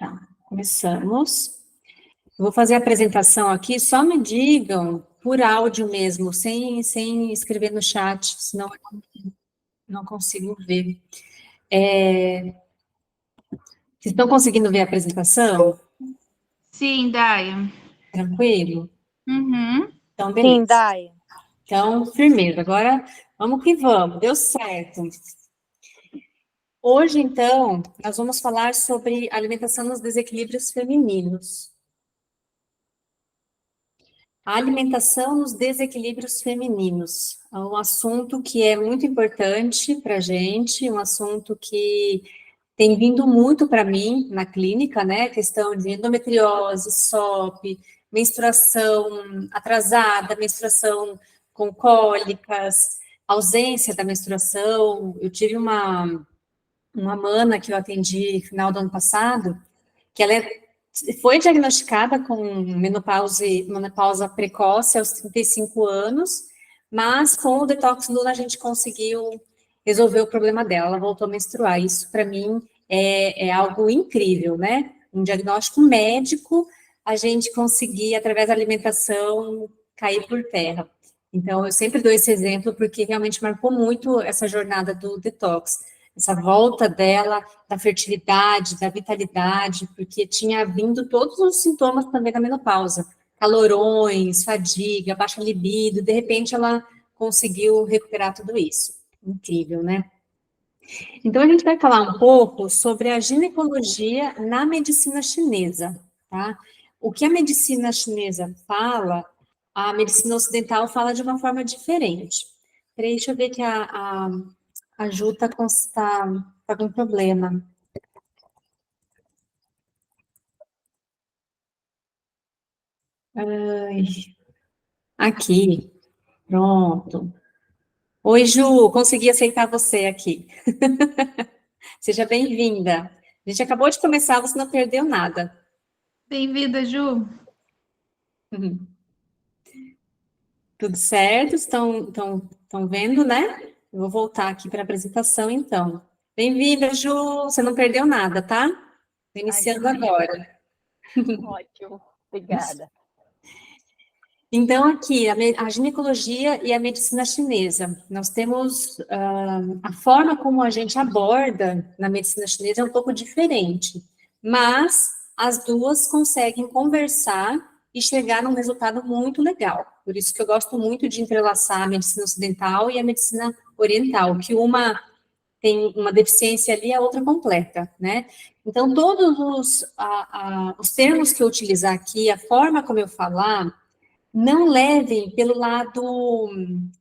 Tá, começamos. Eu vou fazer a apresentação aqui, só me digam por áudio mesmo, sem escrever no chat, senão eu não consigo ver. Vocês estão conseguindo ver a apresentação? Sim, Daia. Tranquilo? Uhum. Então, Sim, beleza. Dai. Então, firmeza. Agora, vamos que vamos. Deu certo. Hoje, então, nós vamos falar sobre alimentação nos desequilíbrios femininos. A alimentação nos desequilíbrios femininos é um assunto que é muito importante para a gente, um assunto que tem vindo muito para mim na clínica, né? Questão de endometriose, SOP, menstruação atrasada, menstruação com cólicas, ausência da menstruação. Eu tive uma mana que eu atendi no final do ano passado, que foi diagnosticada com menopausa precoce aos 35 anos, mas com o detox Luna a gente conseguiu resolver o problema dela, ela voltou a menstruar. Isso, para mim, é algo incrível, né? Um diagnóstico médico, a gente conseguir, através da alimentação, cair por terra. Então, eu sempre dou esse exemplo, porque realmente marcou muito essa jornada do detox, essa volta dela, da fertilidade, da vitalidade, porque tinha vindo todos os sintomas também da menopausa, calorões, fadiga, baixa libido, de repente ela conseguiu recuperar tudo isso. Incrível, né? Então, a gente vai falar um pouco sobre a ginecologia na medicina chinesa, tá? O que a medicina chinesa fala, a medicina ocidental fala de uma forma diferente. Peraí, deixa eu ver que a Ju tá com problema. Ai, aqui, pronto. Oi, Ju, consegui aceitar você aqui. Seja bem-vinda. A gente acabou de começar, você não perdeu nada. Bem-vinda, Ju. Uhum. Tudo certo? Estão vendo, né? Eu vou voltar aqui para a apresentação, então. Bem-vinda, Ju. Você não perdeu nada, tá? Tô iniciando agora. Ótimo, obrigada. Então, aqui, a ginecologia e a medicina chinesa. Nós temos a forma como a gente aborda na medicina chinesa é um pouco diferente, mas as duas conseguem conversar e chegar num resultado muito legal. Por isso que eu gosto muito de entrelaçar a medicina ocidental e a medicina oriental, que uma tem uma deficiência ali, a outra completa, né? Então, todos os termos que eu utilizar aqui, a forma como eu falar, não levem pelo lado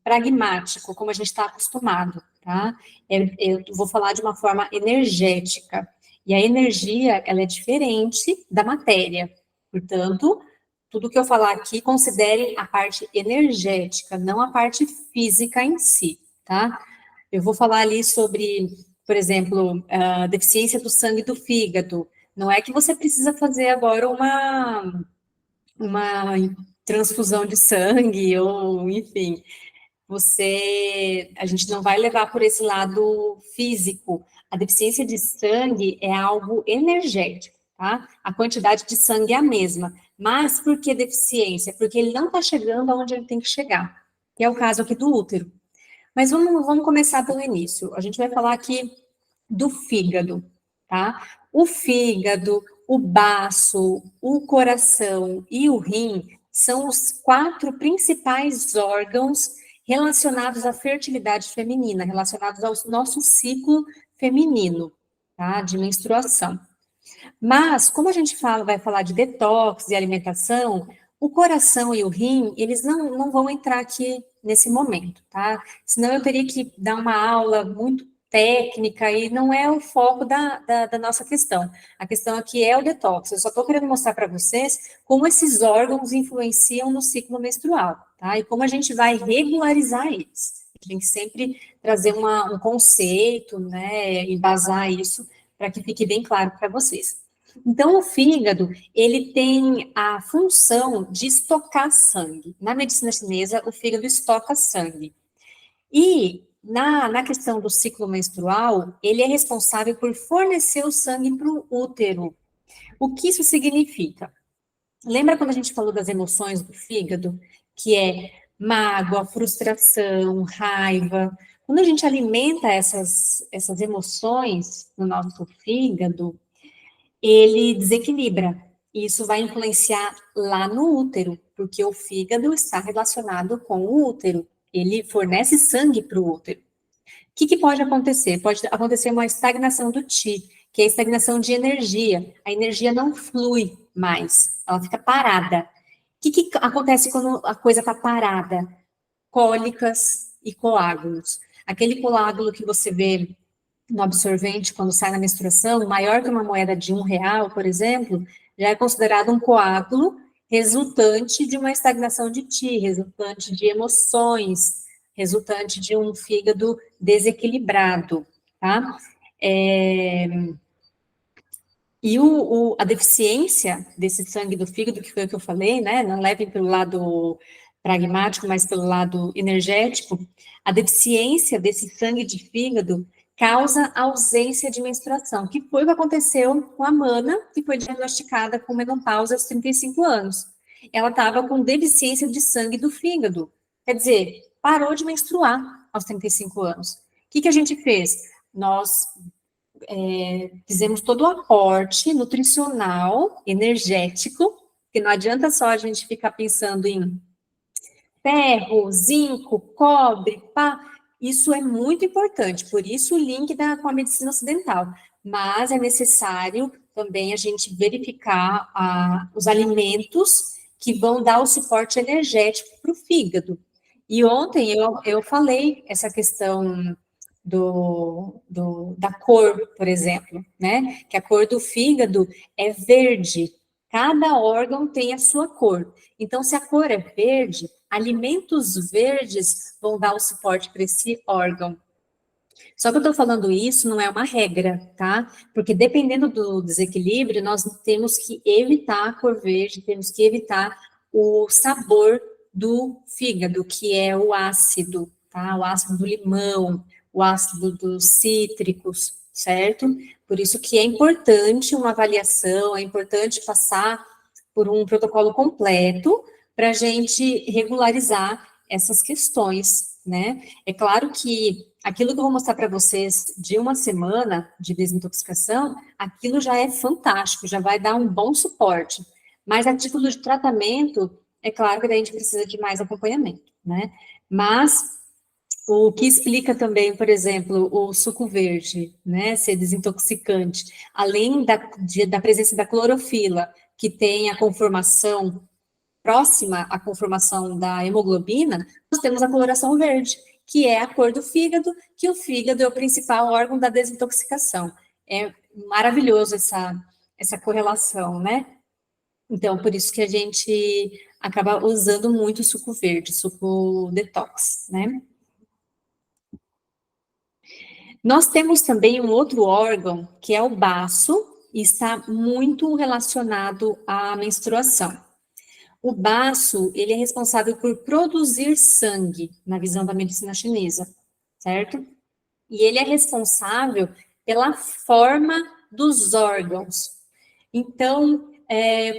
pragmático, como a gente está acostumado, tá? Eu vou falar de uma forma energética. E a energia, ela é diferente da matéria. Portanto, tudo que eu falar aqui, considerem a parte energética, não a parte física em si, tá? Eu vou falar ali sobre, por exemplo, a deficiência do sangue e do fígado. Não é que você precisa fazer agora uma transfusão de sangue, ou enfim, a gente não vai levar por esse lado físico. A deficiência de sangue é algo energético, tá? A quantidade de sangue é a mesma. Mas por que deficiência? Porque ele não está chegando aonde ele tem que chegar, que é o caso aqui do útero. Mas vamos começar pelo início. A gente vai falar aqui do fígado, tá? O fígado, o baço, o coração e o rim são os 4 principais órgãos relacionados à fertilidade feminina, relacionados ao nosso ciclo feminino, tá? De menstruação. Mas, como a gente vai falar de detox e alimentação, o coração e o rim, eles não vão entrar aqui nesse momento, tá? Senão eu teria que dar uma aula muito técnica e não é o foco da nossa questão. A questão aqui é o detox. Eu só estou querendo mostrar para vocês como esses órgãos influenciam no ciclo menstrual, tá? E como a gente vai regularizar eles. A gente tem que sempre trazer um conceito, né, embasar isso para que fique bem claro para vocês. Então, o fígado, ele tem a função de estocar sangue. Na medicina chinesa, o fígado estoca sangue. E, na questão do ciclo menstrual, ele é responsável por fornecer o sangue para o útero. O que isso significa? Lembra quando a gente falou das emoções do fígado? Que é mágoa, frustração, raiva. Quando a gente alimenta essas emoções no nosso fígado, ele desequilibra. E isso vai influenciar lá no útero, porque o fígado está relacionado com o útero. Ele fornece sangue para o útero. O que pode acontecer? Pode acontecer uma estagnação do Qi, que é a estagnação de energia. A energia não flui mais, ela fica parada. O que acontece quando a coisa está parada? Cólicas e coágulos. Aquele coágulo que você vê no absorvente quando sai na menstruação, maior que uma moeda de R$ 1, por exemplo, já é considerado um coágulo resultante de uma estagnação de Qi, resultante de emoções, resultante de um fígado desequilibrado, tá? E a deficiência desse sangue do fígado, que foi o que eu falei, né? Não levem pelo lado pragmático, mas pelo lado energético. A deficiência desse sangue de fígado causa ausência de menstruação, que foi o que aconteceu com a Mana, que foi diagnosticada com menopausa aos 35 anos. Ela estava com deficiência de sangue do fígado. Quer dizer, parou de menstruar aos 35 anos. O que a gente fez? Nós fizemos todo o aporte nutricional, energético, que não adianta só a gente ficar pensando em ferro, zinco, cobre, pá. Isso é muito importante, por isso o link com a medicina ocidental. Mas é necessário também a gente verificar os alimentos que vão dar o suporte energético para o fígado. E ontem eu falei essa questão da cor, por exemplo, né? Que a cor do fígado é verde. Cada órgão tem a sua cor. Então, se a cor é verde, alimentos verdes vão dar o suporte para esse órgão. Só que eu estou falando isso, não é uma regra, tá? Porque dependendo do desequilíbrio, nós temos que evitar a cor verde, temos que evitar o sabor do fígado, que é o ácido, tá? O ácido do limão, o ácido dos cítricos, certo? Por isso que é importante uma avaliação, é importante passar por um protocolo completo para a gente regularizar essas questões, né? É claro que aquilo que eu vou mostrar para vocês de uma semana de desintoxicação, aquilo já é fantástico, já vai dar um bom suporte. Mas a título de tratamento, é claro que a gente precisa de mais acompanhamento, né? Mas o que explica também, por exemplo, o suco verde, né, ser desintoxicante, além da presença da clorofila, que tem a conformação próxima à conformação da hemoglobina, nós temos a coloração verde, que é a cor do fígado, que o fígado é o principal órgão da desintoxicação. É maravilhoso essa correlação, né? Então, por isso que a gente acaba usando muito o suco verde, suco detox, né? Nós temos também um outro órgão, que é o baço, e está muito relacionado à menstruação. O baço, ele é responsável por produzir sangue, na visão da medicina chinesa, certo? E ele é responsável pela forma dos órgãos. Então,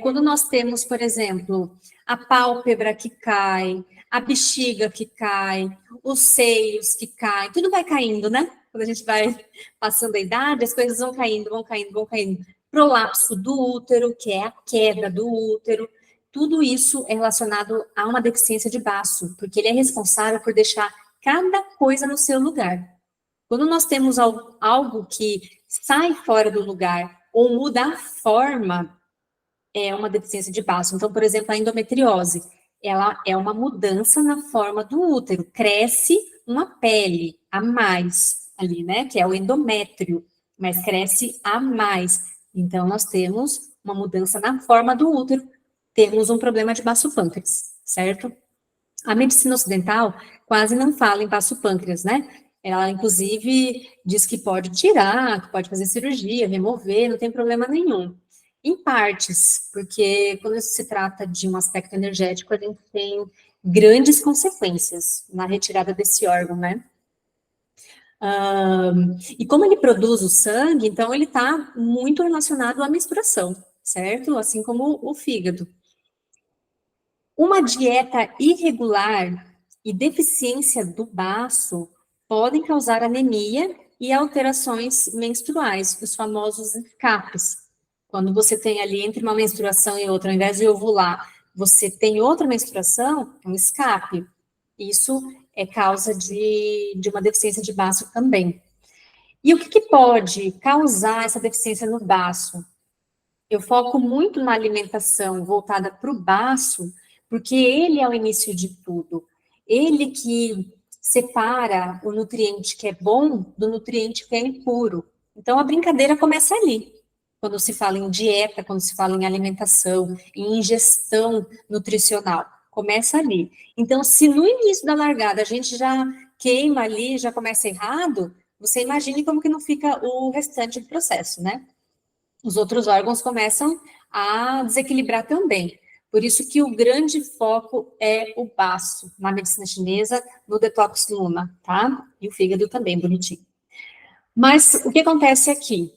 quando nós temos, por exemplo, a pálpebra que cai, a bexiga que cai, os seios que caem, tudo vai caindo, né? Quando a gente vai passando a idade, as coisas vão caindo, vão caindo, vão caindo. Prolapso do útero, que é a queda do útero, tudo isso é relacionado a uma deficiência de baço, porque ele é responsável por deixar cada coisa no seu lugar. Quando nós temos algo que sai fora do lugar ou muda a forma, é uma deficiência de baço. Então, por exemplo, a endometriose, ela é uma mudança na forma do útero, cresce uma pele a mais ali, né, que é o endométrio, mas cresce a mais. Então, nós temos uma mudança na forma do útero, temos um problema de baço pâncreas, certo? A medicina ocidental quase não fala em baço pâncreas, né? Ela, inclusive, diz que pode tirar, que pode fazer cirurgia, remover, não tem problema nenhum. Em partes, porque quando se trata de um aspecto energético, a gente tem grandes consequências na retirada desse órgão, né? E como ele produz o sangue, então ele está muito relacionado à menstruação, certo? Assim como o fígado. Uma dieta irregular e deficiência do baço podem causar anemia e alterações menstruais, os famosos escapes. Quando você tem ali entre uma menstruação e outra, ao invés de ovular, você tem outra menstruação, um escape. Isso é causa de uma deficiência de baço também. E o que pode causar essa deficiência no baço? Eu foco muito na alimentação voltada para o baço, porque ele é o início de tudo. Ele que separa o nutriente que é bom do nutriente que é impuro. Então, a brincadeira começa ali. Quando se fala em dieta, quando se fala em alimentação, em ingestão nutricional, começa ali. Então, se no início da largada a gente já queima ali, já começa errado, você imagine como que não fica o restante do processo, né? Os outros órgãos começam a desequilibrar também. Por isso que o grande foco é o baço na medicina chinesa, no detox luna, tá? E o fígado também, bonitinho. Mas o que acontece aqui?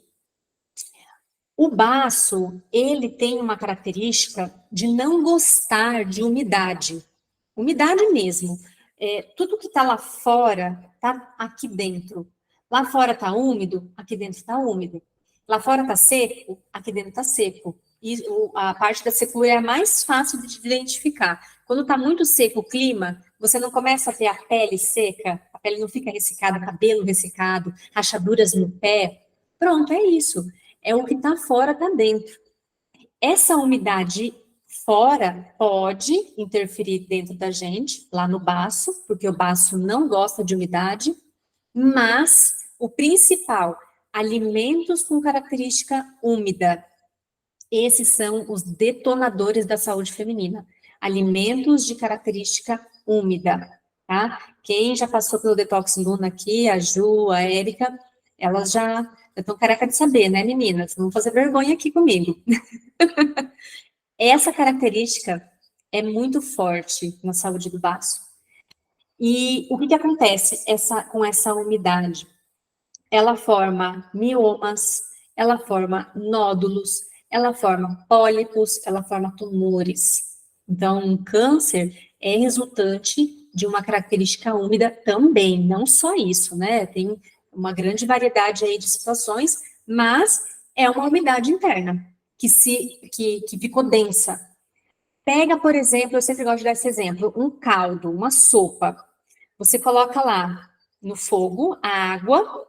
O baço, ele tem uma característica de não gostar de umidade. Umidade mesmo. Tudo que está lá fora, está aqui dentro. Lá fora está úmido, aqui dentro está úmido. Lá fora está seco, aqui dentro está seco. E a parte da secura é a mais fácil de identificar. Quando está muito seco o clima, você não começa a ter a pele seca, a pele não fica ressecada, cabelo ressecado, rachaduras no pé. Pronto, é isso. É o que está fora, está dentro. Essa umidade fora pode interferir dentro da gente, lá no baço, porque o baço não gosta de umidade, mas o principal, alimentos com característica úmida. Esses são os detonadores da saúde feminina. Alimentos de característica úmida, tá? Quem já passou pelo Detox Luna aqui, a Ju, a Érica, elas já estão careca de saber, né, meninas? Não vão fazer vergonha aqui comigo. Essa característica é muito forte na saúde do baço. E o que acontece com essa umidade? Ela forma miomas, ela forma nódulos, ela forma pólipos, ela forma tumores. Então, um câncer é resultante de uma característica úmida também, não só isso, né? Tem uma grande variedade aí de situações, mas é uma umidade interna que ficou densa. Pega, por exemplo, eu sempre gosto de dar esse exemplo, um caldo, uma sopa. Você coloca lá no fogo a água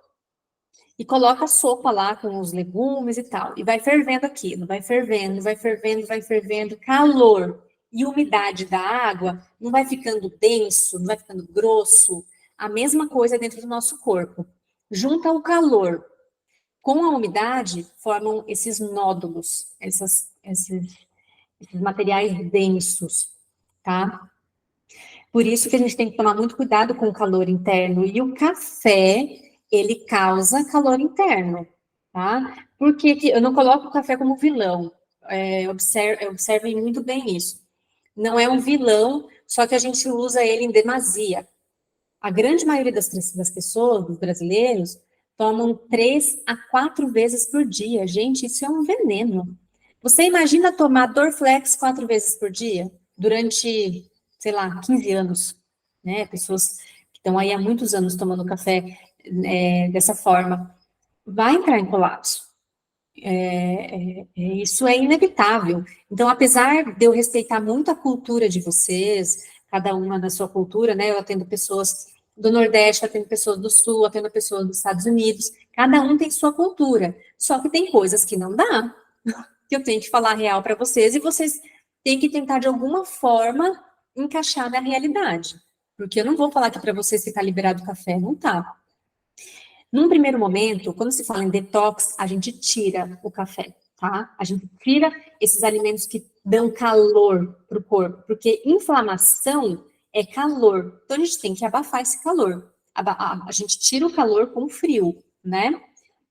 e coloca a sopa lá com os legumes e tal. E vai fervendo aquilo, vai fervendo, vai fervendo, vai fervendo. Calor e umidade da água não vai ficando denso, não vai ficando grosso. A mesma coisa dentro do nosso corpo. Junta o calor com a umidade, formam esses nódulos, esses materiais densos, tá? Por isso que a gente tem que tomar muito cuidado com o calor interno. E o café, ele causa calor interno, tá? Porque eu não coloco o café como vilão. Observem muito bem isso. Não é um vilão, só que a gente usa ele em demasia. A grande maioria das pessoas, dos brasileiros, tomam 3 a 4 vezes por dia. Gente, isso é um veneno. Você imagina tomar Dorflex 4 vezes por dia? Durante, sei lá, 15 anos, né? Pessoas que estão aí há muitos anos tomando café dessa forma. Vai entrar em colapso. Isso é inevitável. Então, apesar de eu respeitar muito a cultura de vocês, cada uma na sua cultura, né? Eu atendo pessoas do Nordeste, atendo pessoas do Sul, atendo pessoas dos Estados Unidos. Cada um tem sua cultura. Só que tem coisas que não dá, que eu tenho que falar real para vocês, e vocês têm que tentar, de alguma forma, encaixar na realidade. Porque eu não vou falar aqui para vocês que está liberado o café, não tá. Num primeiro momento, quando se fala em detox, a gente tira o café, tá? A gente tira esses alimentos que dão calor para o corpo, porque inflamação é calor. Então, a gente tem que abafar esse calor. A gente tira o calor com frio, né?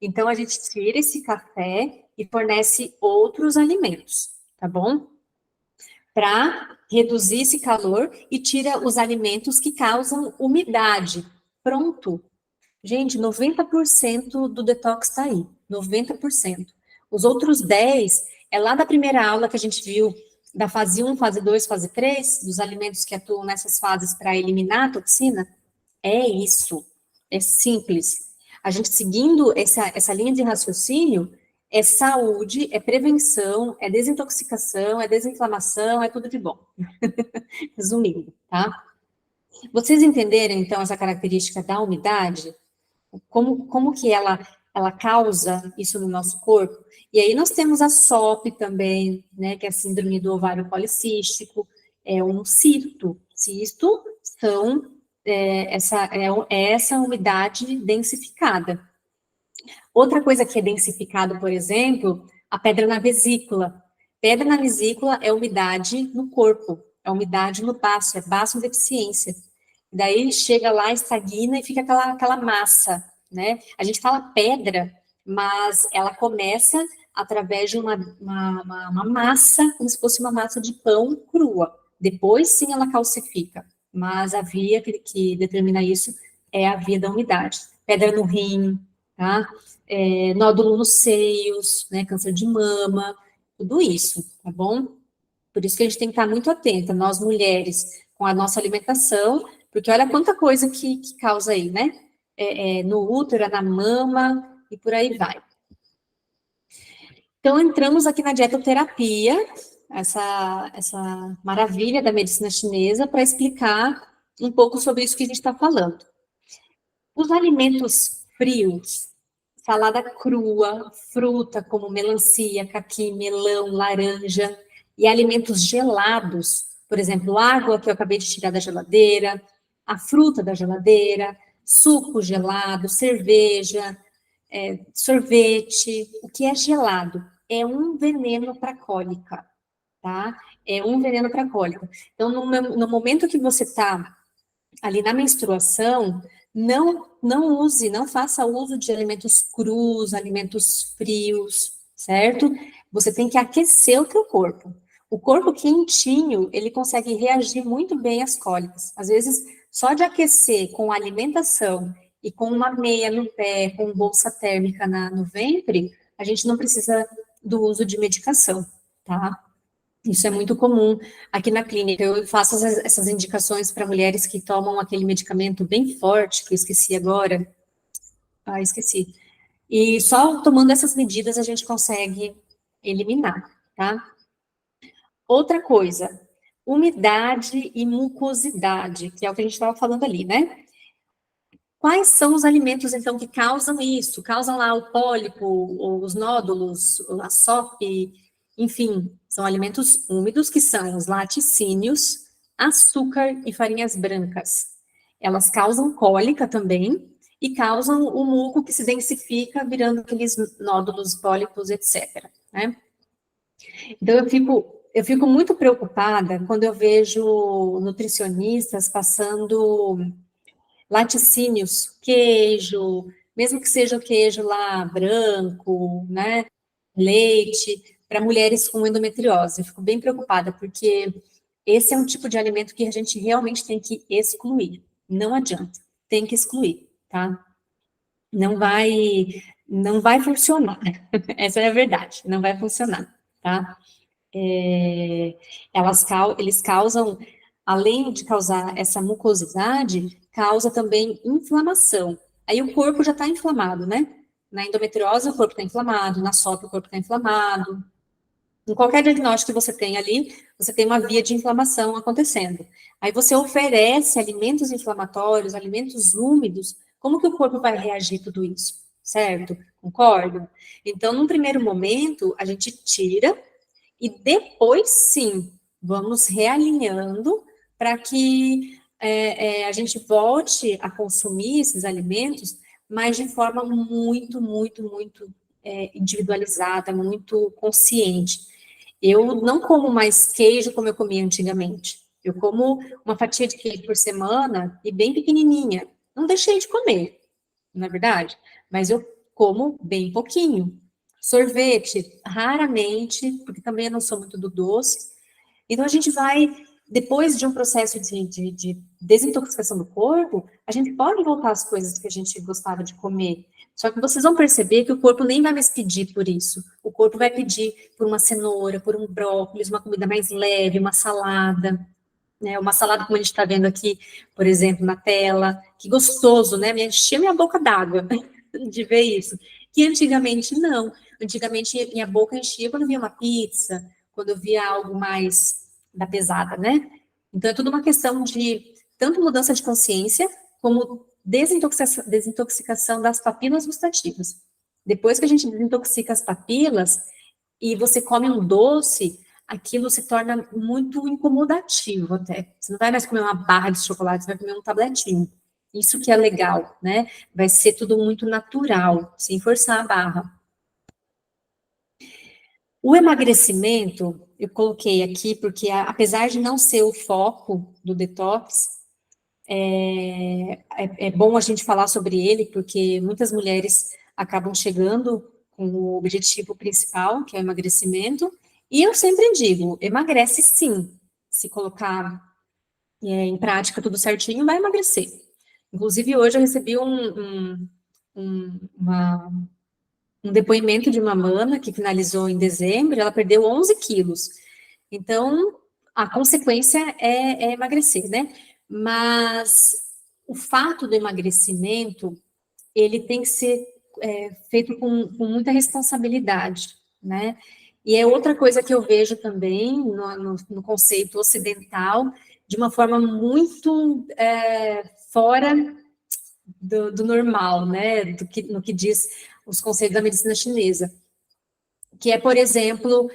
Então, a gente tira esse café e fornece outros alimentos, tá bom? Para reduzir esse calor e tira os alimentos que causam umidade. Pronto. Gente, 90% do detox está aí, 90%. Os outros 10% é lá da primeira aula que a gente viu, da fase 1, fase 2, fase 3, dos alimentos que atuam nessas fases para eliminar a toxina. É isso, é simples. A gente seguindo essa linha de raciocínio, é saúde, é prevenção, é desintoxicação, é desinflamação, é tudo de bom. Resumindo, tá? Vocês entenderam, então, essa característica da umidade? Como que ela causa isso no nosso corpo? E aí nós temos a SOP também, né, que é a síndrome do ovário policístico, é um cisto. Cisto são essa umidade densificada. Outra coisa que é densificado, por exemplo, a pedra na vesícula. Pedra na vesícula é umidade no corpo, é umidade no baço, é baço deficiência. Daí chega lá, estagna e fica aquela massa, né? A gente fala pedra, mas ela começa através de uma massa, como se fosse uma massa de pão crua. Depois, sim, ela calcifica, mas a via que determina isso é a via da umidade. Pedra no rim, tá? Nódulo nos seios, né? Câncer de mama, tudo isso, tá bom? Por isso que a gente tem que estar muito atenta, nós mulheres, com a nossa alimentação, porque olha quanta coisa que causa aí, né? No útero, na mama e por aí vai. Então, entramos aqui na dietoterapia, essa maravilha da medicina chinesa, para explicar um pouco sobre isso que a gente está falando. Os alimentos frios, salada crua, fruta como melancia, caqui, melão, laranja, e alimentos gelados, por exemplo, água que eu acabei de tirar da geladeira, a fruta da geladeira, suco gelado, cerveja, sorvete, o que é gelado é um veneno para cólica, tá? É um veneno para cólica. Então, no momento que você está ali na menstruação, não faça uso de alimentos crus, alimentos frios, certo? Você tem que aquecer o teu corpo. O corpo quentinho, ele consegue reagir muito bem às cólicas. Às vezes, só de aquecer com a alimentação e com uma meia no pé, com bolsa térmica no ventre, a gente não precisa do uso de medicação, tá? Isso é muito comum aqui na clínica. Eu faço essas indicações para mulheres que tomam aquele medicamento bem forte, que eu esqueci agora. Ah, esqueci. E só tomando essas medidas a gente consegue eliminar, tá? Outra coisa, umidade e mucosidade, que é o que a gente estava falando ali, né? Quais são os alimentos, então, que causam isso? Causam lá o pólipo, os nódulos, a SOP, enfim, são alimentos úmidos que são os laticínios, açúcar e farinhas brancas. Elas causam cólica também e causam o muco que se densifica, virando aqueles nódulos, pólipos, etc., né? Então, eu fico muito preocupada quando eu vejo nutricionistas passando laticínios, queijo, mesmo que seja o queijo lá branco, né, leite, para mulheres com endometriose. Eu fico bem preocupada, porque esse é um tipo de alimento que a gente realmente tem que excluir. Não adianta, tem que excluir, tá? Não vai funcionar. Essa é a verdade, não vai funcionar, tá? Eles causam, além de causar essa mucosidade, causa também inflamação. Aí o corpo já está inflamado, né? Na endometriose o corpo está inflamado, na SOP o corpo está inflamado. Em qualquer diagnóstico que você tem ali, você tem uma via de inflamação acontecendo. Aí você oferece alimentos inflamatórios, alimentos úmidos, como que o corpo vai reagir a tudo isso? Certo? Concordo? Então, num primeiro momento, a gente tira e depois, sim, vamos realinhando para que a gente volte a consumir esses alimentos, mas de forma muito, muito, muito individualizada, muito consciente. Eu não como mais queijo como eu comia antigamente. Eu como uma fatia de queijo por semana e bem pequenininha. Não deixei de comer, não é verdade? Mas eu como bem pouquinho. Sorvete, raramente, porque também eu não sou muito do doce. Então, a gente vai depois de um processo de desintoxicação do corpo, a gente pode voltar às coisas que a gente gostava de comer. Só que vocês vão perceber que o corpo nem vai mais pedir por isso. O corpo vai pedir por uma cenoura, por um brócolis, uma comida mais leve, uma salada, né? Uma salada como a gente está vendo aqui, por exemplo, na tela. Que gostoso, né? Me enchia minha boca d'água de ver isso. Que antigamente não. Antigamente minha boca enchia quando eu via uma pizza, quando eu via algo mais da pesada, né? Então é tudo uma questão de tanto mudança de consciência, como desintoxicação das papilas gustativas. Depois que a gente desintoxica as papilas e você come um doce, aquilo se torna muito incomodativo até. Você não vai mais comer uma barra de chocolate, você vai comer um tabletinho. Isso que é legal, né? Vai ser tudo muito natural, sem forçar a barra. O emagrecimento, eu coloquei aqui porque, apesar de não ser o foco do detox, é bom a gente falar sobre ele, porque muitas mulheres acabam chegando com o objetivo principal, que é o emagrecimento, e eu sempre digo, emagrece sim, se colocar em prática tudo certinho, vai emagrecer. Inclusive, hoje eu recebi um depoimento de uma mana que finalizou em dezembro, ela perdeu 11 quilos. Então, a consequência é emagrecer, né? Mas o fato do emagrecimento, ele tem que ser feito com muita responsabilidade, né? E é outra coisa que eu vejo também no conceito ocidental, de uma forma muito fora do normal, né? No que diz os conceitos da medicina chinesa, que é, por exemplo,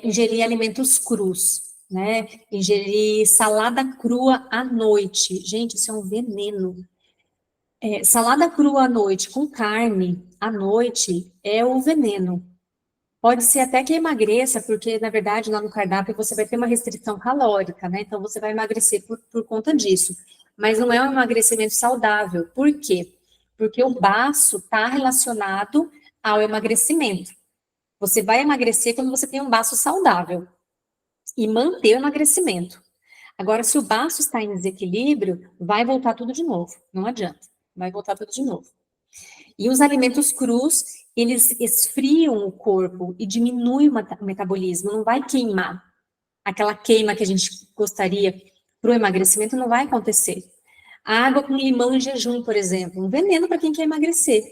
ingerir alimentos crus, né? Ingerir salada crua à noite. Gente, isso é um veneno. Salada crua à noite com carne à noite é o veneno. Pode ser até que emagreça, porque, na verdade, lá no cardápio você vai ter uma restrição calórica, né? Então, você vai emagrecer por conta disso. Mas não é um emagrecimento saudável. Por quê? Porque o baço está relacionado ao emagrecimento. Você vai emagrecer quando você tem um baço saudável e manter o emagrecimento. Agora, se o baço está em desequilíbrio, vai voltar tudo de novo. Não adianta. Vai voltar tudo de novo. E os alimentos crus, eles esfriam o corpo e diminuem o metabolismo, não vai queimar. Aquela queima que a gente gostaria para o emagrecimento não vai acontecer. A água com limão em jejum, por exemplo, um veneno para quem quer emagrecer.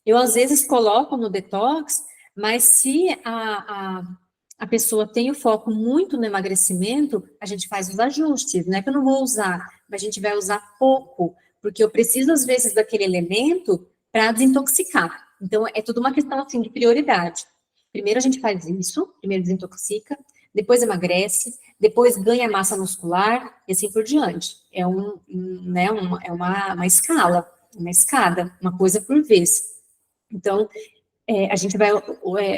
Eu, às vezes, coloco no detox, mas se a pessoa tem o foco muito no emagrecimento, a gente faz os ajustes, não é que eu não vou usar, mas a gente vai usar pouco, porque eu preciso, às vezes, daquele elemento para desintoxicar. Então, é tudo uma questão, assim, de prioridade. Primeiro a gente faz isso, primeiro desintoxica, depois emagrece, depois ganha massa muscular, e assim por diante. É uma escala, uma escada, uma coisa por vez. Então, a gente vai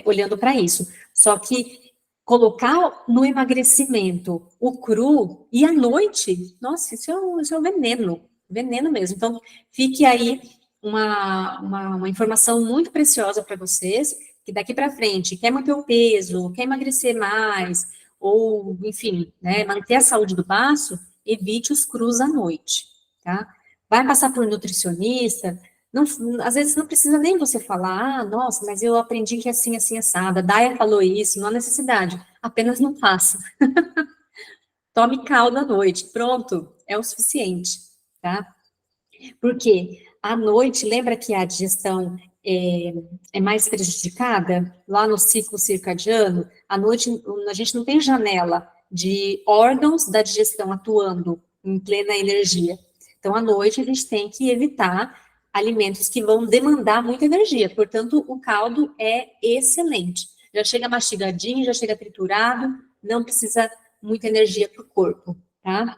olhando para isso. Só que colocar no emagrecimento o cru e à noite, nossa, isso é um veneno, veneno mesmo. Então, fique aí uma informação muito preciosa para vocês, que daqui para frente, quer manter o peso, quer emagrecer mais, ou, enfim, né, manter a saúde do baço, evite os crus à noite, tá? Vai passar por nutricionista, não, às vezes não precisa nem você falar, nossa, mas eu aprendi que é assim, assim, assada, a Daya falou isso, não há necessidade, apenas não faça. Tome calda à noite, pronto, é o suficiente, tá? Porque à noite, lembra que a digestão é mais prejudicada? Lá no ciclo circadiano, à noite a gente não tem janela de órgãos da digestão atuando em plena energia. Então, à noite, a gente tem que evitar alimentos que vão demandar muita energia. Portanto, o caldo é excelente. Já chega mastigadinho, já chega triturado, não precisa muita energia para o corpo, tá?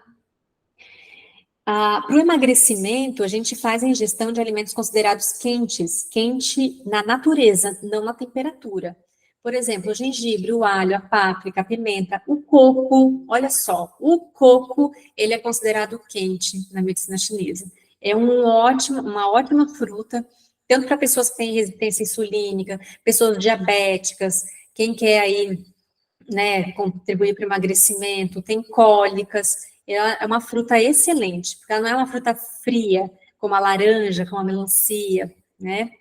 Para o emagrecimento, a gente faz a ingestão de alimentos considerados quentes, quente na natureza, não na temperatura. Por exemplo, o gengibre, o alho, a páprica, a pimenta, o coco, olha só, o coco, ele é considerado quente na medicina chinesa. É uma ótima fruta, tanto para pessoas que têm resistência insulínica, pessoas diabéticas, quem quer aí né, contribui para o emagrecimento, tem cólicas, ela é uma fruta excelente, porque ela não é uma fruta fria, como a laranja, como a melancia, né?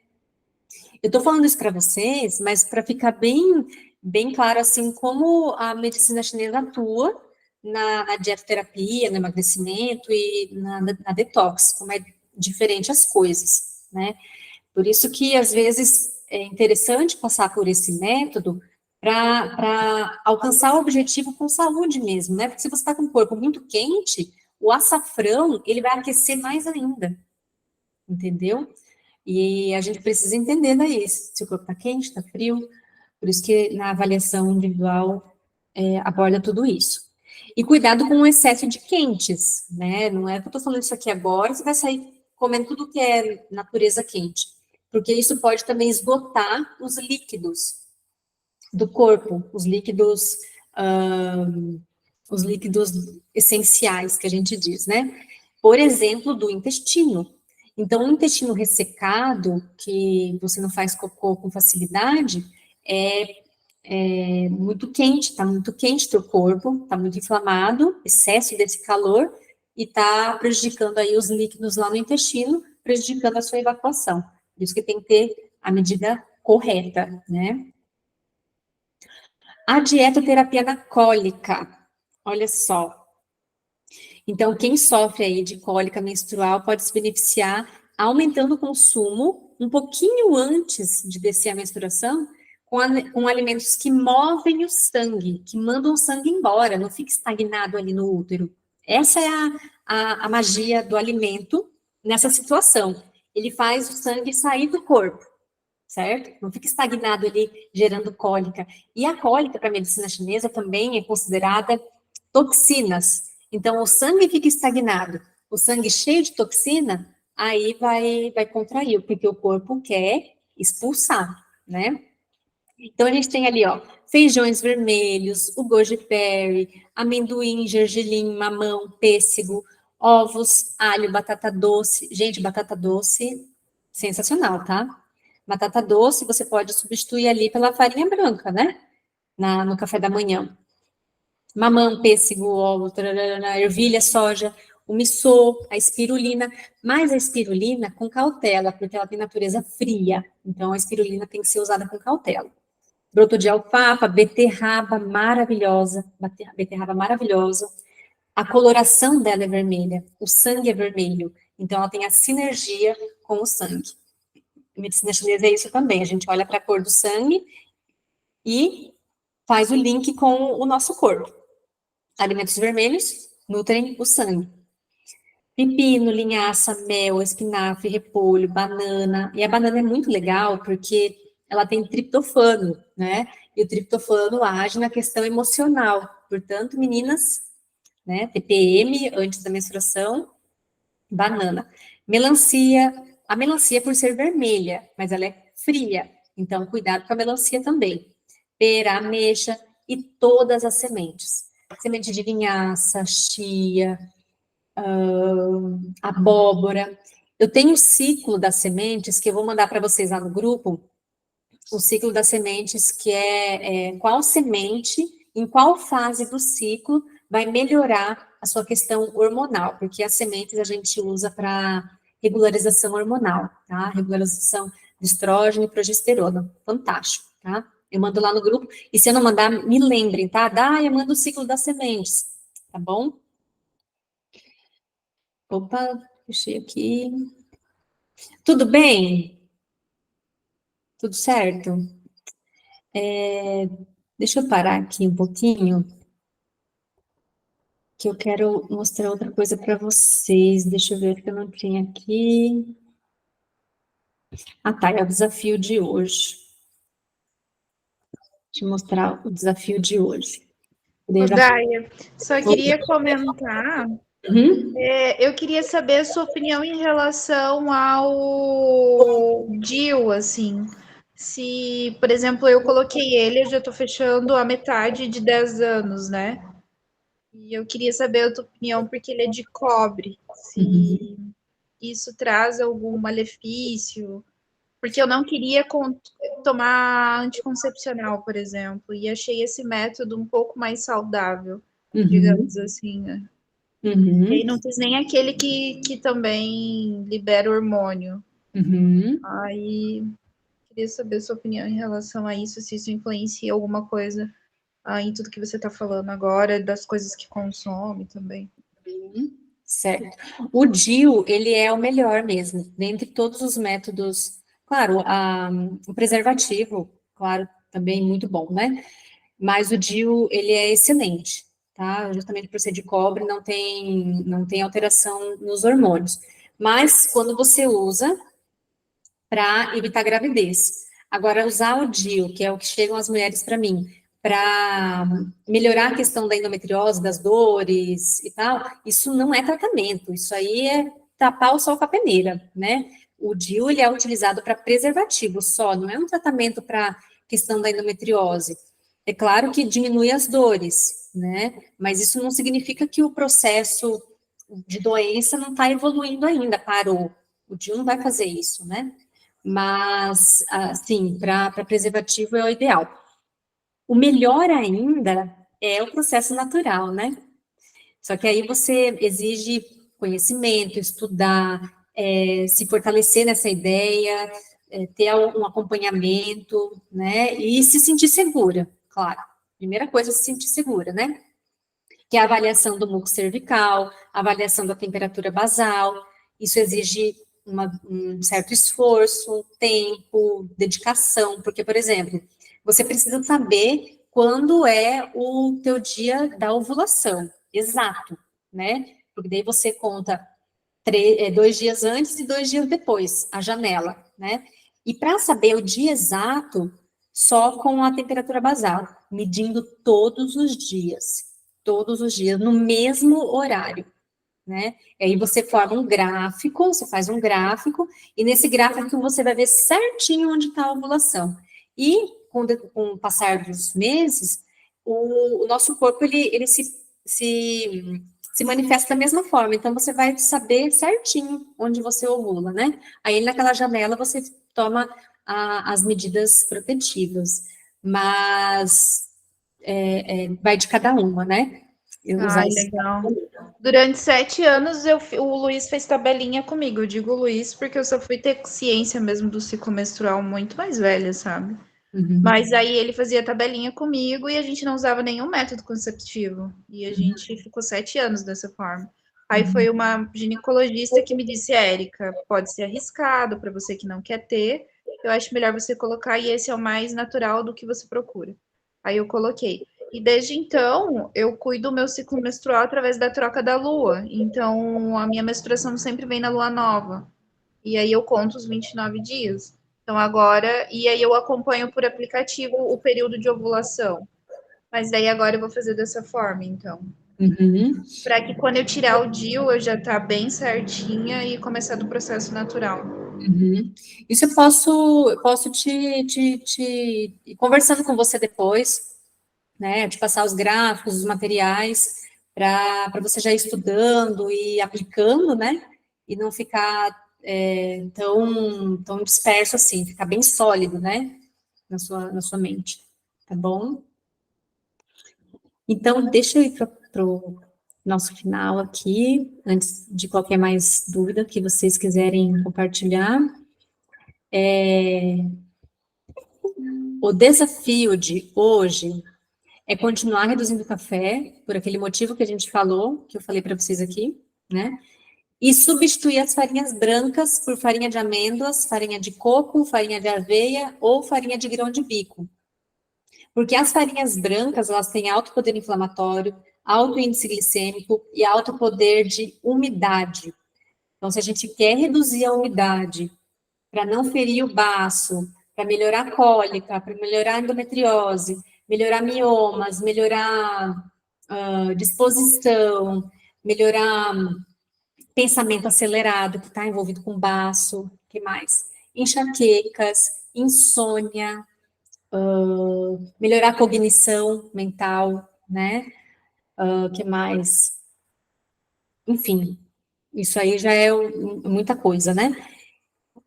Eu estou falando isso para vocês, mas para ficar bem claro, assim, como a medicina chinesa atua na dietoterapia, no emagrecimento e na detox, como é diferente as coisas, né? Por isso que, às vezes, é interessante passar por esse método para alcançar o objetivo com saúde mesmo, né? Porque se você está com o corpo muito quente, o açafrão, ele vai aquecer mais ainda, entendeu? E a gente precisa entender daí se o corpo está quente, está frio. Por isso que na avaliação individual aborda tudo isso. E cuidado com o excesso de quentes, né? Não é que eu estou falando isso aqui agora, você vai sair comendo tudo que é natureza quente. Porque isso pode também esgotar os líquidos do corpo, os líquidos essenciais que a gente diz, né? Por exemplo, do intestino. Então, o intestino ressecado, que você não faz cocô com facilidade, é muito quente, está muito quente teu corpo, está muito inflamado, excesso desse calor, e está prejudicando aí os líquidos lá no intestino, prejudicando a sua evacuação. Por isso que tem que ter a medida correta, né? A dietoterapia da cólica, olha só. Então, quem sofre aí de cólica menstrual pode se beneficiar aumentando o consumo um pouquinho antes de descer a menstruação, com alimentos que movem o sangue, que mandam o sangue embora, não fica estagnado ali no útero. Essa é a magia do alimento nessa situação. Ele faz o sangue sair do corpo, certo? Não fica estagnado ali, gerando cólica. E a cólica, para a medicina chinesa, também é considerada toxinas. Então, o sangue fica estagnado. O sangue cheio de toxina, aí vai contrair, porque o corpo quer expulsar, né? Então, a gente tem ali, ó, feijões vermelhos, o goji berry, amendoim, gergelim, mamão, pêssego, ovos, alho, batata doce. Gente, batata doce, sensacional, tá? Batata doce você pode substituir ali pela farinha branca, né? No café da manhã. Mamão, pêssego, ovo, tararana, ervilha, soja, o missô, a espirulina, mas a espirulina com cautela, porque ela tem natureza fria. Então, a espirulina tem que ser usada com cautela. Broto de alfafa, beterraba maravilhosa. A coloração dela é vermelha, o sangue é vermelho. Então, ela tem a sinergia com o sangue. A medicina chinesa é isso também. A gente olha para a cor do sangue e faz o link com o nosso corpo. Alimentos vermelhos nutrem o sangue. Pepino, linhaça, mel, espinafre, repolho, banana. E a banana é muito legal porque ela tem triptofano, né? E o triptofano age na questão emocional. Portanto, meninas, né? TPM, antes da menstruação, banana. Melancia, a melancia por ser vermelha, mas ela é fria. Então, cuidado com a melancia também. Pera, ameixa e todas as sementes. Semente de linhaça, chia, abóbora. Eu tenho o ciclo das sementes que eu vou mandar para vocês lá no grupo. O ciclo das sementes, que é qual semente, em qual fase do ciclo vai melhorar a sua questão hormonal, porque as sementes a gente usa para regularização hormonal, tá? Regularização de estrógeno e progesterona. Fantástico, tá? Eu mando lá no grupo, e se eu não mandar, me lembrem, tá? Eu mando o ciclo das sementes, tá bom? Opa, fechei aqui. Tudo bem? Tudo certo? Deixa eu parar aqui um pouquinho, que eu quero mostrar outra coisa para vocês. Deixa eu ver o que eu não tinha aqui. Ah, tá, é o desafio de hoje. Deixa eu mostrar o desafio de hoje. Ô, Já... Daia, só queria comentar. Uhum. Eu queria saber a sua opinião em relação ao DIU, assim. Se, por exemplo, eu coloquei ele, eu já estou fechando a metade de 10 anos, né? E eu queria saber a tua opinião, porque ele é de cobre. Se isso traz algum malefício. porque eu não queria tomar anticoncepcional, por exemplo, e achei esse método um pouco mais saudável, digamos assim, né? E aí não quis nem aquele que também libera hormônio. Aí queria saber sua opinião em relação a isso, se isso influencia alguma coisa em tudo que você está falando agora, das coisas que consome também. Certo. O DIU, ele é o melhor mesmo, dentre todos os métodos. Claro, o preservativo, claro, também muito bom, né? Mas o DIU, ele é excelente, tá? Justamente por ser de cobre, não tem alteração nos hormônios. Mas quando você usa para evitar gravidez. Agora, usar o DIU, que é o que chegam as mulheres para mim, para melhorar a questão da endometriose, das dores e tal, isso não é tratamento, isso aí é tapar o sol com a peneira, né? O DIU, ele é utilizado para preservativo só, não é um tratamento para questão da endometriose. É claro que diminui as dores, né? Mas isso não significa que o processo de doença não está evoluindo ainda, parou. O DIU não vai fazer isso, né? Mas, assim, para preservativo é o ideal. O melhor ainda é o processo natural, né? Só que aí você exige conhecimento, estudar, se fortalecer nessa ideia, ter um acompanhamento, né? E se sentir segura, claro. Primeira coisa é se sentir segura, né? Que é a avaliação do muco cervical, a avaliação da temperatura basal. Isso exige um certo esforço, tempo, dedicação, porque, por exemplo, você precisa saber quando é o teu dia da ovulação, exato, né? Porque daí você conta 2 dias antes e 2 dias depois, a janela, né? E para saber o dia exato, só com a temperatura basal, medindo todos os dias, no mesmo horário, né? E aí você forma um gráfico, você faz um gráfico, e nesse gráfico você vai ver certinho onde está a ovulação. E com o passar dos meses, o nosso corpo, ele se manifesta da mesma forma, então você vai saber certinho onde você ovula, né? Aí naquela janela você toma as medidas protetivas, mas vai de cada uma, né? Ai, legal. Durante 7 anos, o Luiz fez tabelinha comigo. Eu digo Luiz porque eu só fui ter ciência mesmo do ciclo menstrual muito mais velha, sabe? Mas aí ele fazia tabelinha comigo e a gente não usava nenhum método conceptivo. E a gente ficou 7 anos dessa forma. Aí foi uma ginecologista que me disse, Érica, pode ser arriscado para você que não quer ter. Eu acho melhor você colocar e esse é o mais natural do que você procura. Aí eu coloquei. E desde então, eu cuido do meu ciclo menstrual através da troca da lua. Então, a minha menstruação sempre vem na lua nova. E aí eu conto os 29 dias. Então, agora, e aí eu acompanho por aplicativo o período de ovulação. Mas daí agora eu vou fazer dessa forma, então. Para que quando eu tirar o DIU, eu já tá bem certinha e começar do processo natural. Isso eu posso te ir conversando com você depois, né? Te passar os gráficos, os materiais, para você já ir estudando e aplicando, né? E não ficar tão disperso assim, ficar bem sólido, né? Na sua mente, tá bom? Então, deixa eu ir para o nosso final aqui, antes de qualquer mais dúvida que vocês quiserem compartilhar. O desafio de hoje é continuar reduzindo o café, por aquele motivo que a gente falou, que eu falei para vocês aqui, né? E substituir as farinhas brancas por farinha de amêndoas, farinha de coco, farinha de aveia ou farinha de grão de bico. Porque as farinhas brancas, elas têm alto poder inflamatório, alto índice glicêmico e alto poder de umidade. Então, se a gente quer reduzir a umidade para não ferir o baço, para melhorar a cólica, para melhorar a endometriose, melhorar miomas, melhorar disposição, melhorar pensamento acelerado, que está envolvido com baço, que mais? Enxaquecas, insônia, melhorar a cognição mental, né? Que mais? Enfim, isso aí já é muita coisa, né?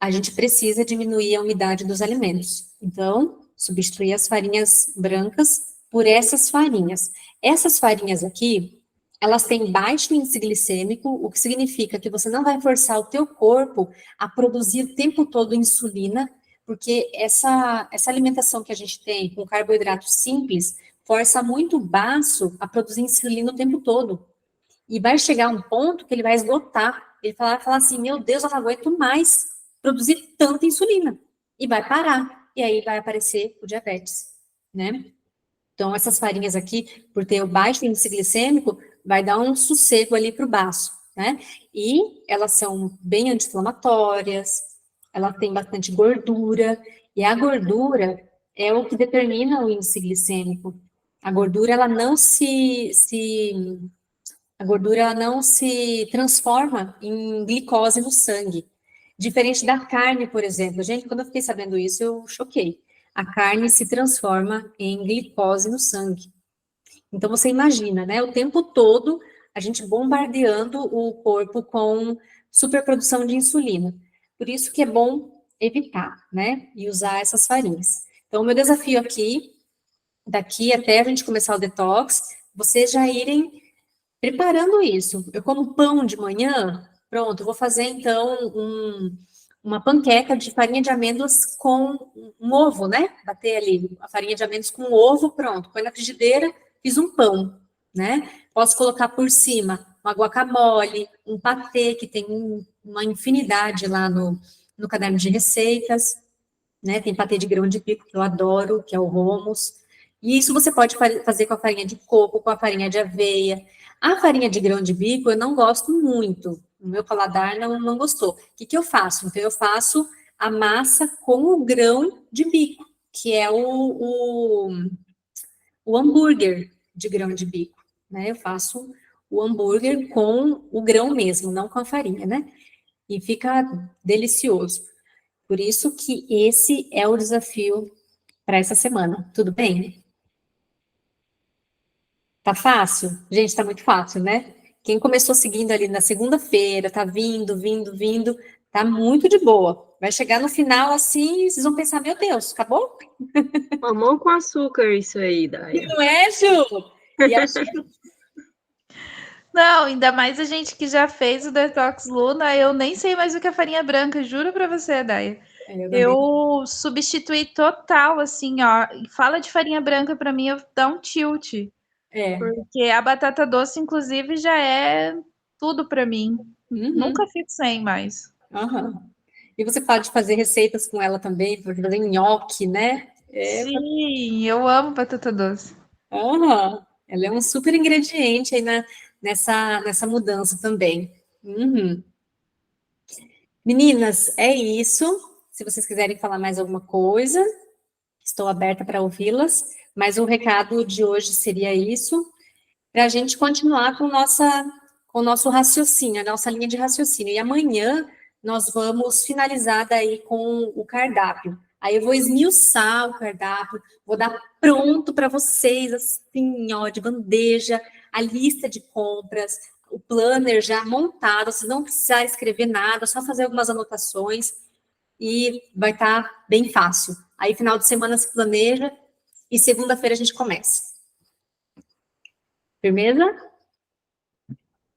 a gente precisa diminuir a umidade dos alimentos. Então, substituir as farinhas brancas por essas farinhas. Essas farinhas aqui, elas têm baixo índice glicêmico, o que significa que você não vai forçar o teu corpo a produzir o tempo todo insulina, porque essa alimentação que a gente tem com carboidrato simples força muito o baço a produzir insulina o tempo todo. E vai chegar um ponto que ele vai esgotar. Ele vai falar assim, meu Deus, eu não aguento mais produzir tanta insulina. E vai parar. E aí vai aparecer o diabetes, né? Então, essas farinhas aqui, por ter o baixo índice glicêmico, vai dar um sossego ali para o baço, né? E elas são bem anti-inflamatórias, ela tem bastante gordura, e a gordura é o que determina o índice glicêmico. A gordura, ela não a gordura ela não se transforma em glicose no sangue. Diferente da carne, por exemplo. Gente, quando eu fiquei sabendo isso, eu choquei. A carne se transforma em glicose no sangue. Então, você imagina, né? O tempo todo, a gente bombardeando o corpo com superprodução de insulina. Por isso que é bom evitar, né? E usar essas farinhas. Então, o meu desafio aqui, daqui até a gente começar o detox, vocês já irem preparando isso. Eu como pão de manhã, pronto, eu vou fazer então uma panqueca de farinha de amêndoas com um ovo, né? Bater ali a farinha de amêndoas com ovo, pronto. Põe na frigideira, fiz um pão, né? Posso colocar por cima uma guacamole, um patê, que tem uma infinidade lá no caderno de receitas, né? Tem patê de grão de bico, que eu adoro, que é o hummus. E isso você pode fazer com a farinha de coco, com a farinha de aveia. A farinha de grão de bico eu não gosto muito. O meu paladar não gostou. O que eu faço? Então, eu faço a massa com o grão de bico, que é o hambúrguer de grão de bico, né? Eu faço o hambúrguer com o grão mesmo, não com a farinha, né? E fica delicioso. Por isso que esse é o desafio para essa semana. Tudo bem? Tá fácil? Gente, tá muito fácil, né? Quem começou seguindo ali na segunda-feira, tá vindo, tá muito de boa. Vai chegar no final assim, vocês vão pensar, meu Deus, acabou? Mamão com açúcar, isso aí, Daya. Não é, Ju? E a Não, ainda mais a gente que já fez o Detox Luna, eu nem sei mais o que é farinha branca, juro pra você, Daya. Eu substituí total, assim, ó. Fala de farinha branca pra mim, eu dá um tilt. Porque a batata doce, inclusive, já é tudo pra mim. Nunca fico sem mais. E você pode fazer receitas com ela também, pode fazer nhoque, né? Sim, eu amo batata doce. Ela é um super ingrediente aí nessa mudança também. Meninas, é isso. Se vocês quiserem falar mais alguma coisa, estou aberta para ouvi-las. Mas o recado de hoje seria isso, para a gente continuar com o nosso raciocínio, a nossa linha de raciocínio. E amanhã nós vamos finalizar daí com o cardápio. Aí eu vou esmiuçar o cardápio, vou dar pronto para vocês, assim, ó, de bandeja, a lista de compras, o planner já montado, vocês não precisar escrever nada, só fazer algumas anotações e vai estar bem fácil. Aí, final de semana se planeja e segunda-feira a gente começa. Firmeza?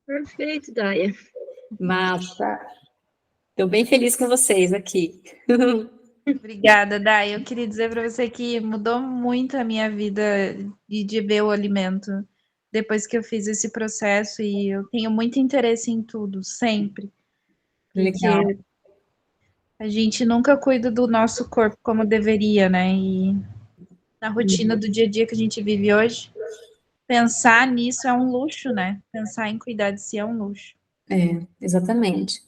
Perfeito, Daya. Massa. Estou bem feliz com vocês aqui. Obrigada, Dai. Eu queria dizer para você que mudou muito a minha vida de ver o alimento depois que eu fiz esse processo e eu tenho muito interesse em tudo, sempre. Legal. Porque a gente nunca cuida do nosso corpo como deveria, né? E na rotina do dia a dia que a gente vive hoje, pensar nisso é um luxo, né? Pensar em cuidar de si é um luxo. Exatamente.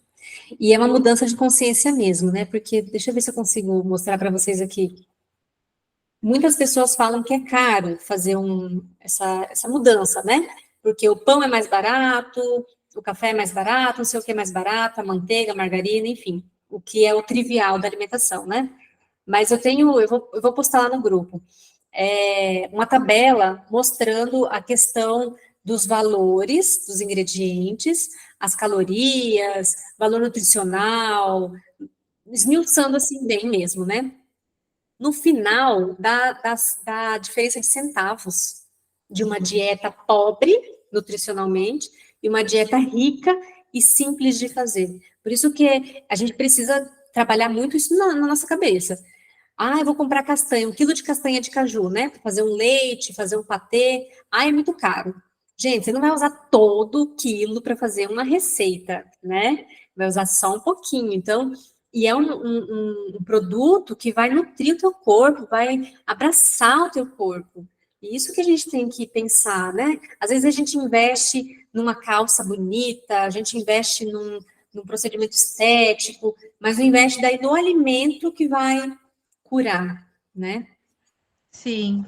E é uma mudança de consciência mesmo, né? Porque, deixa eu ver se eu consigo mostrar para vocês aqui. Muitas pessoas falam que é caro fazer essa mudança, né? Porque o pão é mais barato, o café é mais barato, não sei o que é mais barato, a manteiga, a margarina, enfim, o que é o trivial da alimentação, né? Mas eu vou postar lá no grupo, uma tabela mostrando a questão dos valores dos ingredientes, as calorias, valor nutricional, esmiuçando assim bem mesmo, né? No final, dá diferença de centavos de uma dieta pobre, nutricionalmente, e uma dieta rica e simples de fazer. Por isso que a gente precisa trabalhar muito isso na nossa cabeça. Ah, eu vou comprar castanha, 1 quilo de castanha de caju, né? Para fazer um leite, fazer um patê. Ah, é muito caro. Gente, você não vai usar todo quilo para fazer uma receita, né? Vai usar só um pouquinho. Então, e é um produto que vai nutrir o teu corpo, vai abraçar o teu corpo. E isso que a gente tem que pensar, né? Às vezes a gente investe numa calça bonita, a gente investe num procedimento estético, mas não investe daí no alimento que vai curar, né? Sim.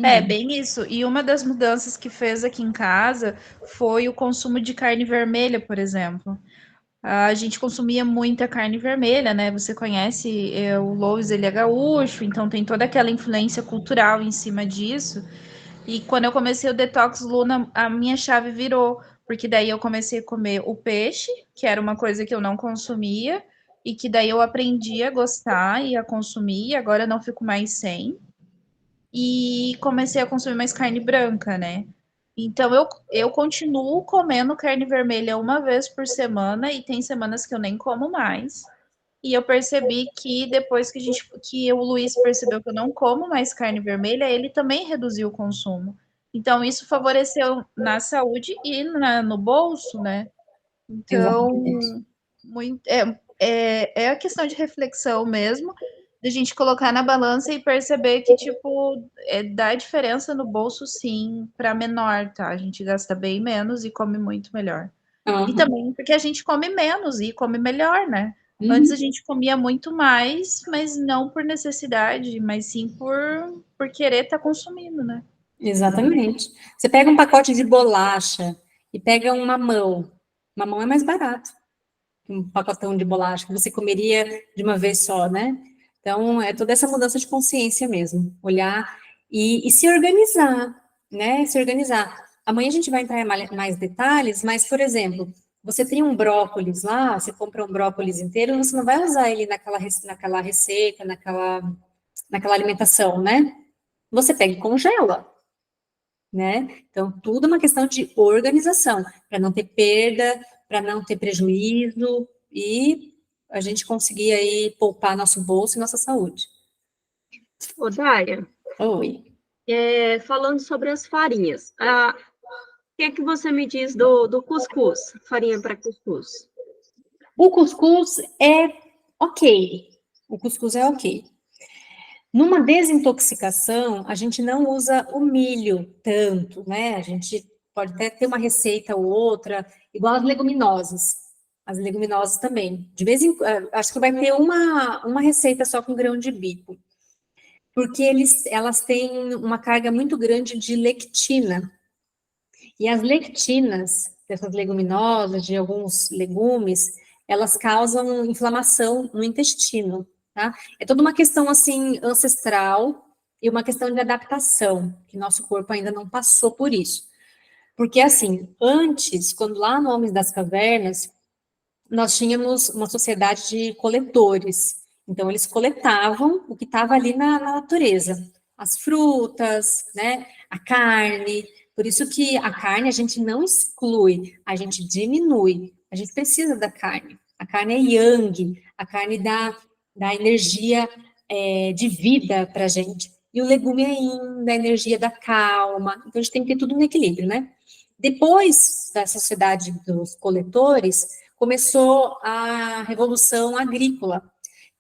É, bem isso. E uma das mudanças que fez aqui em casa foi o consumo de carne vermelha, por exemplo. A gente consumia muita carne vermelha, né? Você conhece, o Lois, ele é gaúcho, então tem toda aquela influência cultural em cima disso. E quando eu comecei o Detox Luna, a minha chave virou, porque daí eu comecei a comer o peixe, que era uma coisa que eu não consumia, e que daí eu aprendi a gostar e a consumir, e agora eu não fico mais sem. E comecei a consumir mais carne branca, né? Então eu continuo comendo carne vermelha uma vez por semana e tem semanas que eu nem como mais. E eu percebi que depois que o Luiz percebeu que eu não como mais carne vermelha, ele também reduziu o consumo. Então isso favoreceu na saúde e no bolso, né? Então, Exatamente. é a questão de reflexão mesmo, de a gente colocar na balança e perceber que, tipo, dá diferença no bolso, sim, para menor, tá? A gente gasta bem menos e come muito melhor. E Aham. também porque a gente come menos e come melhor, né? Antes a Uhum. gente comia muito mais, mas não por necessidade, mas sim por querer estar consumindo, né? Exatamente. Você pega um pacote de bolacha e pega um mamão. Mamão é mais barato que um pacotão de bolacha que você comeria de uma vez só, né? Então, é toda essa mudança de consciência mesmo. Olhar e se organizar, né? Se organizar. Amanhã a gente vai entrar em mais detalhes, mas, por exemplo, você tem um brócolis lá, você compra um brócolis inteiro, você não vai usar ele naquela receita, naquela alimentação, né? Você pega e congela, né? Então, tudo é uma questão de organização, para não ter perda, para não ter prejuízo e a gente conseguir aí poupar nosso bolso e nossa saúde. Ô, Daia, Oi. falando sobre as farinhas, o que é que você me diz do cuscuz? Farinha para cuscuz. O cuscuz é ok. O cuscuz é ok. Numa desintoxicação, a gente não usa o milho tanto, né? A gente pode até ter uma receita ou outra, igual as leguminosas. As leguminosas também. De vez em quando, acho que vai ter uma receita só com grão de bico. Porque elas têm uma carga muito grande de lectina. E as lectinas dessas leguminosas, de alguns legumes, elas causam inflamação no intestino, tá? É toda uma questão, assim, ancestral e uma questão de adaptação, que nosso corpo ainda não passou por isso. Porque, assim, antes, quando lá no Homens das Cavernas, nós tínhamos uma sociedade de coletores. Então, eles coletavam o que estava ali na natureza, as frutas, né, a carne. Por isso que a carne a gente não exclui, a gente diminui. A gente precisa da carne. A carne é yang, a carne dá energia de vida para a gente. E o legume é yin, da energia da calma. Então, a gente tem que ter tudo no equilíbrio, né? Depois da sociedade dos coletores, começou a revolução agrícola.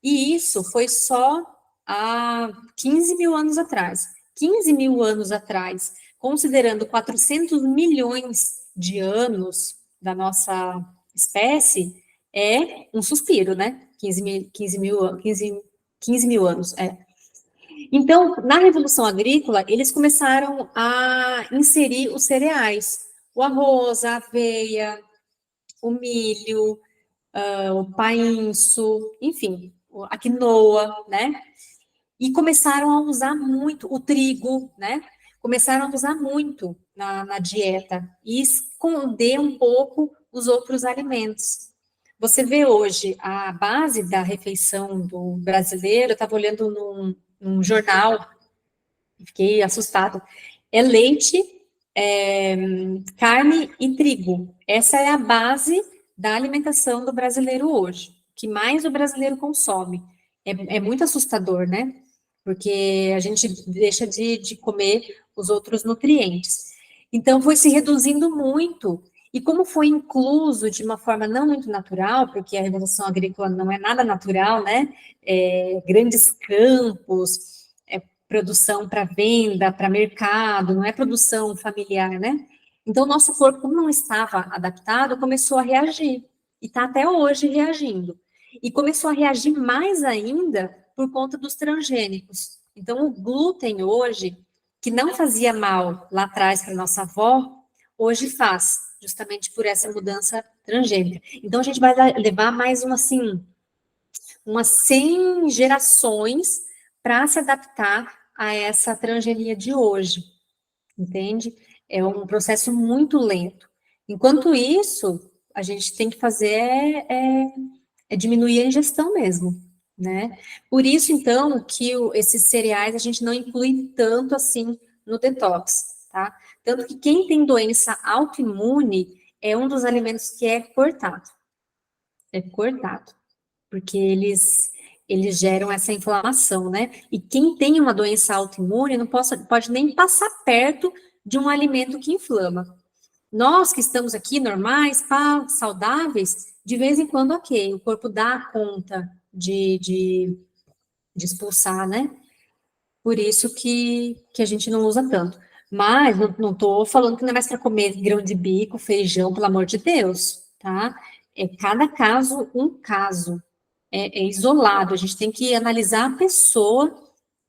E isso foi só há 15 mil anos atrás. 15 mil anos atrás, considerando 400 milhões de anos da nossa espécie, é um suspiro, né? 15 mil anos, é. Então, na Revolução Agrícola, eles começaram a inserir os cereais, o arroz, a aveia, o milho, o painço, enfim, a quinoa, né? E começaram a usar muito o trigo, né? Começaram a usar muito na dieta e esconder um pouco os outros alimentos. você vê hoje a base da refeição do brasileiro, eu estava olhando num jornal, fiquei assustada, é leite, carne e trigo. Essa é a base da alimentação do brasileiro hoje, que mais o brasileiro consome. É muito assustador, né? Porque a gente deixa de comer os outros nutrientes. Então, foi se reduzindo muito. E como foi incluso de uma forma não muito natural, porque a revolução agrícola não é nada natural, né? Grandes campos, produção para venda, para mercado, não é produção familiar, né? Então, nosso corpo, como não estava adaptado, começou a reagir. E está até hoje reagindo. E começou a reagir mais ainda por conta dos transgênicos. Então, o glúten hoje, que não fazia mal lá atrás para nossa avó, hoje faz, justamente por essa mudança transgênica. Então, a gente vai levar mais umas 100 gerações para se adaptar a essa transgenia de hoje, entende? É um processo muito lento. Enquanto isso, a gente tem que fazer diminuir a ingestão mesmo, né? Por isso, então, que esses cereais a gente não inclui tanto assim no detox, tá? Tanto que quem tem doença autoimune é um dos alimentos que é cortado. É cortado, porque eles geram essa inflamação, né? E quem tem uma doença autoimune não pode nem passar perto de um alimento que inflama. Nós que estamos aqui normais, saudáveis, de vez em quando, ok, o corpo dá conta de expulsar, né? Por isso que a gente não usa tanto. Mas não estou falando que não é mais para comer grão de bico, feijão, pelo amor de Deus, tá? É cada caso um caso. É isolado, a gente tem que analisar a pessoa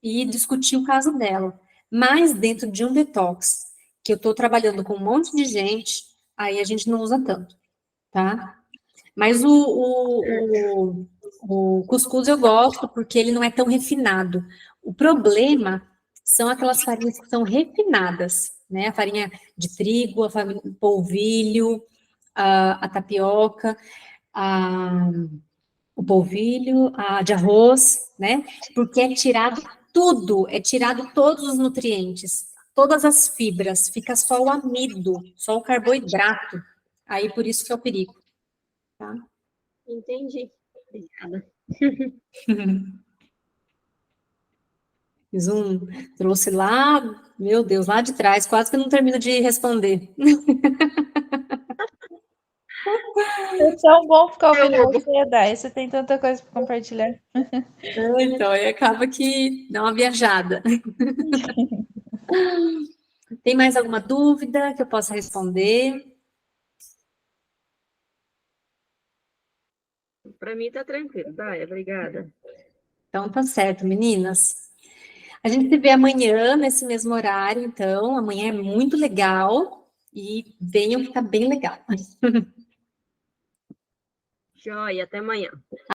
e discutir o caso dela. Mas dentro de um detox, que eu estou trabalhando com um monte de gente, aí a gente não usa tanto, tá? Mas o cuscuz eu gosto porque ele não é tão refinado. O problema são aquelas farinhas que são refinadas, né? A farinha de trigo, a farinha de polvilho, a tapioca, o polvilho, a de arroz, né? Porque é tirado todos os nutrientes, todas as fibras, fica só o amido, só o carboidrato. Aí por isso que é o perigo, tá? Entendi. Obrigada. Trouxe lá, meu Deus, lá de trás, quase que eu não termino de responder. É tão bom ficar ouvindo você, Dai. Você tem tanta coisa para compartilhar. Então, aí acaba que dá uma viajada. Tem mais alguma dúvida que eu possa responder? Para mim tá tranquilo, Dai, obrigada. Então, tá certo, meninas. A gente se vê amanhã, nesse mesmo horário, então. Amanhã é muito legal. E venham que tá bem legal. Joia, até amanhã.